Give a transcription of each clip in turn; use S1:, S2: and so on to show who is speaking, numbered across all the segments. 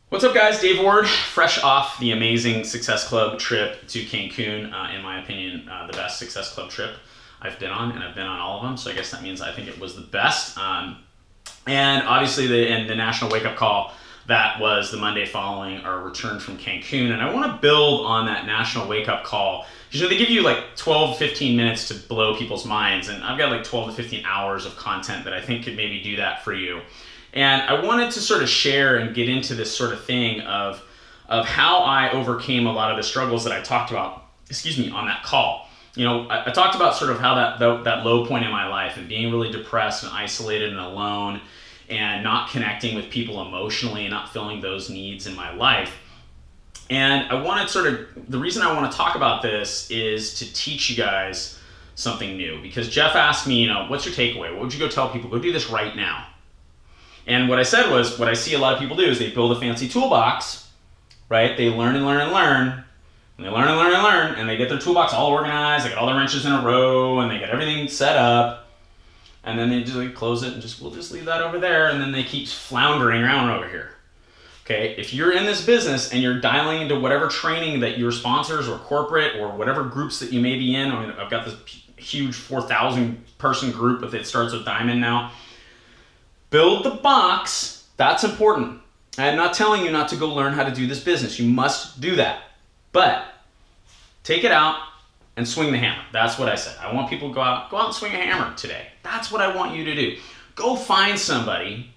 S1: What's up, guys? Dave Ward, fresh off the amazing Success Club trip to Cancun. In my opinion, the best Success Club trip I've been on, and I've been on all of them. So I guess that means I think it was the best. And obviously, the National Wake Up Call, that was the Monday following our return from Cancun. And I want to build on that National Wake Up Call. Because they give you like 12 to 15 minutes to blow people's minds, and I've got like 12 to 15 hours of content that I think could maybe do that for you. And I wanted to sort of share and get into this sort of thing of how I overcame a lot of the struggles that I talked about, on that call. You know, I talked about sort of how that low point in my life and being really depressed and isolated and alone and not connecting with people emotionally and not filling those needs in my life. And I wanted the reason I want to talk about this is to teach you guys something new. Because Jeff asked me, what's your takeaway? What would you go tell people? Go do this right now. And what I said was, what I see a lot of people do is they build a fancy toolbox, right? They learn and learn and learn, and they learn and learn and learn, and they get their toolbox all organized, they got all the wrenches in a row, and they got everything set up, and then they just like close it and we'll just leave that over there, and then they keep floundering around over here. Okay, if you're in this business and you're dialing into whatever training that your sponsors or corporate or whatever groups that you may be in, I mean, I've got this huge 4,000 person group, if it starts with Diamond now. Build the box. That's important. I am not telling you not to go learn how to do this business. You must do that. But take it out and swing the hammer. That's what I said. I want people to go out and swing a hammer today. That's what I want you to do. Go find somebody,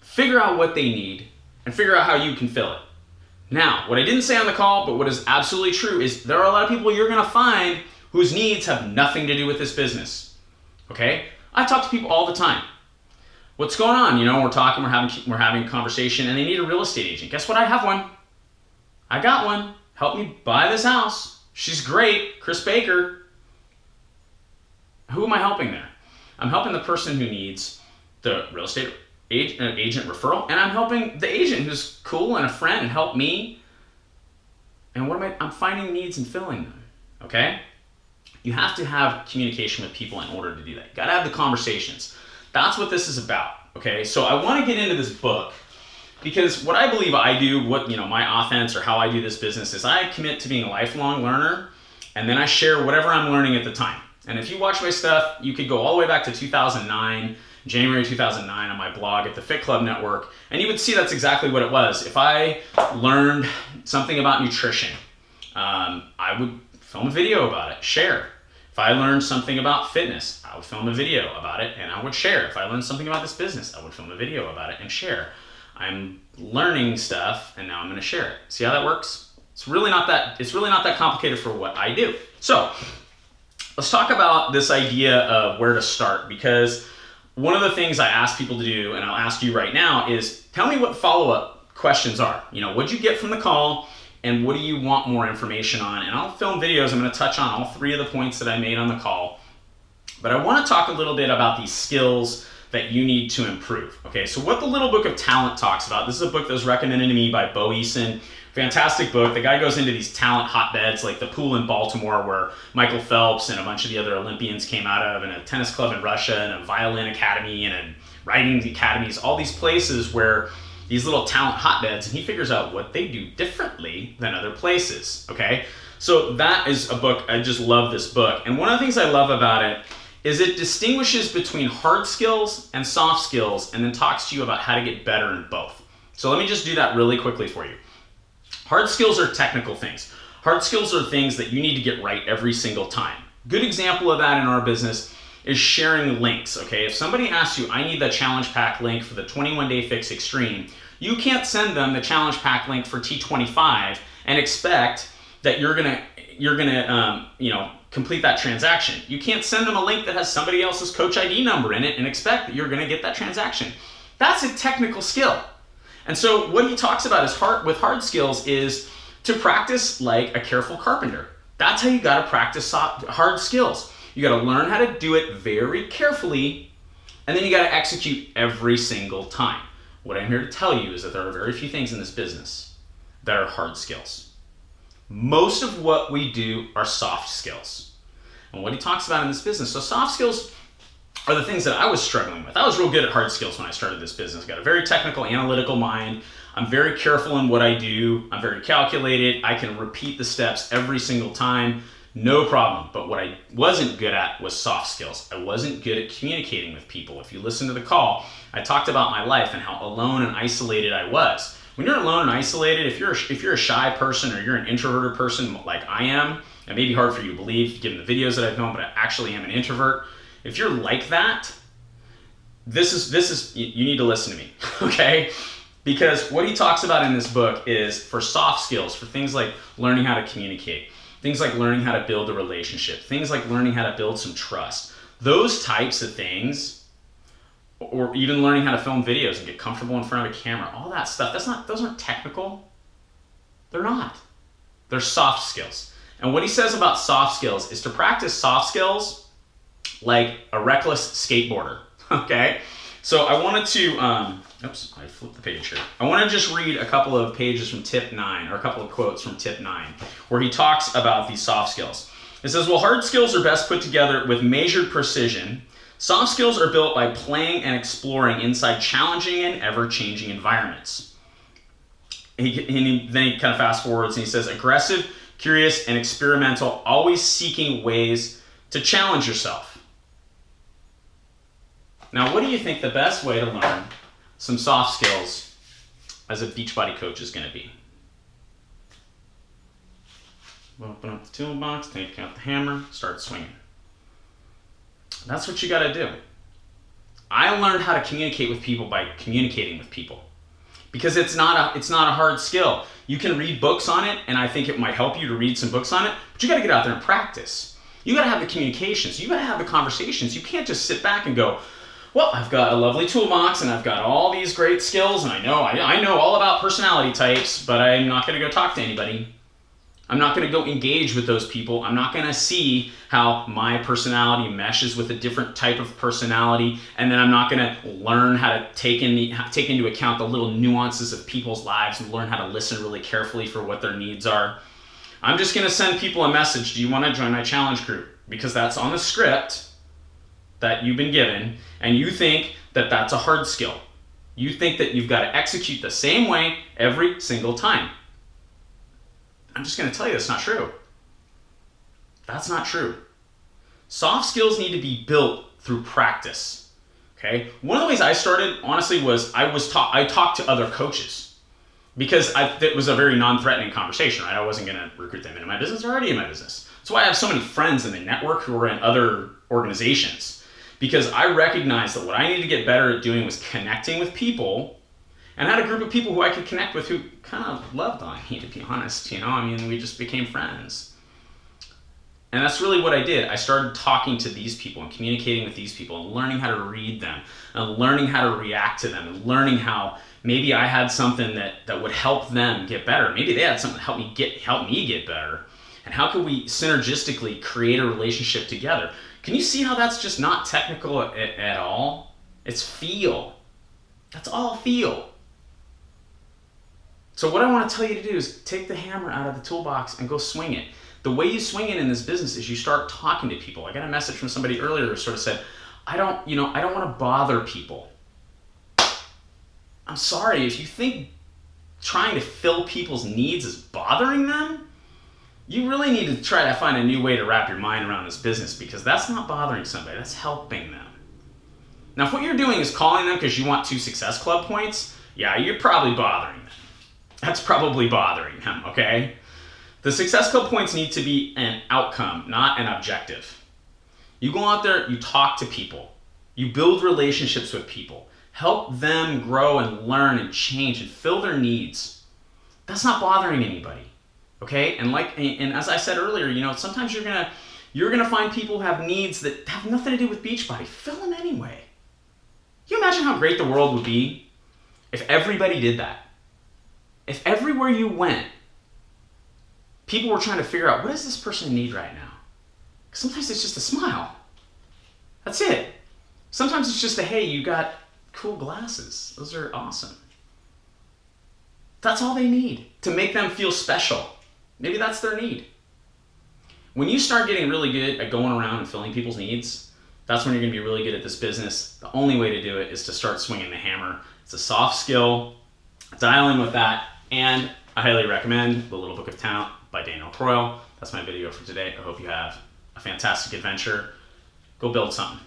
S1: figure out what they need, and figure out how you can fill it. Now, what I didn't say on the call, but what is absolutely true, is there are a lot of people you're going to find whose needs have nothing to do with this business. Okay? I talk to people all the time. What's going on? We're talking, we're having a conversation, and they need a real estate agent. Guess what? I have one. I got one. Help me buy this house. She's great. Chris Baker. Who am I helping there? I'm helping the person who needs the real estate agent referral, and I'm helping the agent who's cool and a friend and help me. And I'm finding needs and filling them. Okay? You have to have communication with people in order to do that. You got to have the conversations. That's what this is about, okay? So I want to get into this book because what I believe I do, my offense or how I do this business is I commit to being a lifelong learner, and then I share whatever I'm learning at the time. And if you watch my stuff, you could go all the way back to 2009, January 2009 on my blog at the Fit Club Network, and you would see that's exactly what it was. If I learned something about nutrition, I would film a video about it, share. If I learned something about fitness, I would film a video about it and I would share. If I learned something about this business, I would film a video about it and share. I'm learning stuff and now I'm going to share it. See how that works? It's really not that complicated for what I do. So let's talk about this idea of where to start, because one of the things I ask people to do, and I'll ask you right now, is tell me what follow-up questions are. What'd you get from the call? And what do you want more information on? And I'll film videos. I'm going to touch on all three of the points that I made on the call. But I want to talk a little bit about these skills that you need to improve. Okay, so what the Little Book of Talent talks about, this is a book that was recommended to me by Bo Eason. Fantastic book. The guy goes into these talent hotbeds like the pool in Baltimore where Michael Phelps and a bunch of the other Olympians came out of, and a tennis club in Russia, and a violin academy, and a writing academies, all these places where these little talent hotbeds, and he figures out what they do differently than other places, okay? So that is a book, I just love this book. And one of the things I love about it is it distinguishes between hard skills and soft skills and then talks to you about how to get better in both. So let me just do that really quickly for you. Hard skills are technical things. Hard skills are things that you need to get right every single time. Good example of that in our business is sharing links, okay? If somebody asks you, I need the challenge pack link for the 21-day fix extreme, you can't send them the challenge pack link for T25 and expect that you're gonna complete that transaction. You can't send them a link that has somebody else's coach ID number in it and expect that you're gonna get that transaction. That's a technical skill. And so what he talks about with hard skills is to practice like a careful carpenter. That's how you gotta practice hard skills. You gotta learn how to do it very carefully, and then you gotta execute every single time. What I'm here to tell you is that there are very few things in this business that are hard skills. Most of what we do are soft skills. And what he talks about in this business, so soft skills are the things that I was struggling with. I was real good at hard skills when I started this business. Got a very technical, analytical mind. I'm very careful in what I do. I'm very calculated. I can repeat the steps every single time, no problem. But what I wasn't good at was soft skills. I wasn't good at communicating with people. If you listen to the call, I talked about my life and how alone and isolated I was. When you're alone and isolated, if you're a shy person or you're an introverted person like I am, it may be hard for you to believe given the videos that I've known, but I actually am an introvert. If you're like that, this is you need to listen to me, okay? Because what he talks about in this book is for soft skills, for things like learning how to communicate, things like learning how to build a relationship, things like learning how to build some trust. Those types of things, or even learning how to film videos and get comfortable in front of a camera, all that stuff, those aren't technical. They're not. They're soft skills. And what he says about soft skills is to practice soft skills like a reckless skateboarder, okay? So I wanted to, oops, I flipped the page here. I want to just read a couple of pages from tip 9, or a couple of quotes from tip 9, where he talks about these soft skills. It says, well, hard skills are best put together with measured precision. Soft skills are built by playing and exploring inside challenging and ever-changing environments. Then he kind of fast forwards and he says, aggressive, curious, and experimental, always seeking ways to challenge yourself. Now, what do you think the best way to learn some soft skills as a Beachbody coach is going to be? Open up the toolbox, take out the hammer, start swinging. That's what you got to do. I learned how to communicate with people by communicating with people, because it's not a hard skill. You can read books on it, and I think it might help you to read some books on it, but you got to get out there and practice. You got to have the communications. You got to have the conversations. You can't just sit back and go, well, I've got a lovely toolbox and I've got all these great skills and I know all about personality types, but I'm not going to go talk to anybody. I'm not going to go engage with those people. I'm not going to see how my personality meshes with a different type of personality, and then I'm not going to learn how to take into account the little nuances of people's lives and learn how to listen really carefully for what their needs are. I'm just going to send people a message, do you want to join my challenge group? Because that's on the script that you've been given, and you think that that's a hard skill. You think that you've got to execute the same way every single time. I'm just going to tell you that's not true. That's not true. Soft skills need to be built through practice. Okay? One of the ways I started, honestly, was I talked to other coaches, because it was a very non-threatening conversation, right? I wasn't going to recruit them into my business. They're already in my business. That's why I have so many friends in the network who are in other organizations, because I recognized that what I needed to get better at doing was connecting with people, and I had a group of people who I could connect with who kind of loved on me, to be honest. I mean, we just became friends. And that's really what I did. I started talking to these people and communicating with these people and learning how to read them and learning how to react to them and learning how maybe I had something that would help them get better. Maybe they had something to help me get better. And how could we synergistically create a relationship together? Can you see how that's just not technical at all? It's feel. That's all feel. So what I want to tell you to do is take the hammer out of the toolbox and go swing it. The way you swing it in this business is you start talking to people. I got a message from somebody earlier who sort of said, I don't want to bother people. I'm sorry, if you think trying to fill people's needs is bothering them, you really need to try to find a new way to wrap your mind around this business, because that's not bothering somebody, that's helping them. Now, if what you're doing is calling them because you want 2 Success Club points, yeah, you're probably bothering them. That's probably bothering them, okay? The Success Club points need to be an outcome, not an objective. You go out there, you talk to people, you build relationships with people, help them grow and learn and change and fill their needs. That's not bothering anybody. Okay, and as I said earlier, sometimes you're gonna find people who have needs that have nothing to do with Beachbody. Fill them anyway. Can you imagine how great the world would be if everybody did that? If everywhere you went, people were trying to figure out, what does this person need right now? Because sometimes it's just a smile. That's it. Sometimes it's just hey, you got cool glasses. Those are awesome. That's all they need to make them feel special. Maybe that's their need. When you start getting really good at going around and filling people's needs, That's when you're going to be really good at this business. The only way to do it is to start swinging the hammer. It's a soft skill. Dial in with that. And I highly recommend The Little Book of Talent by Daniel Croyle. That's my video for today. I hope you have a fantastic adventure. Go build something.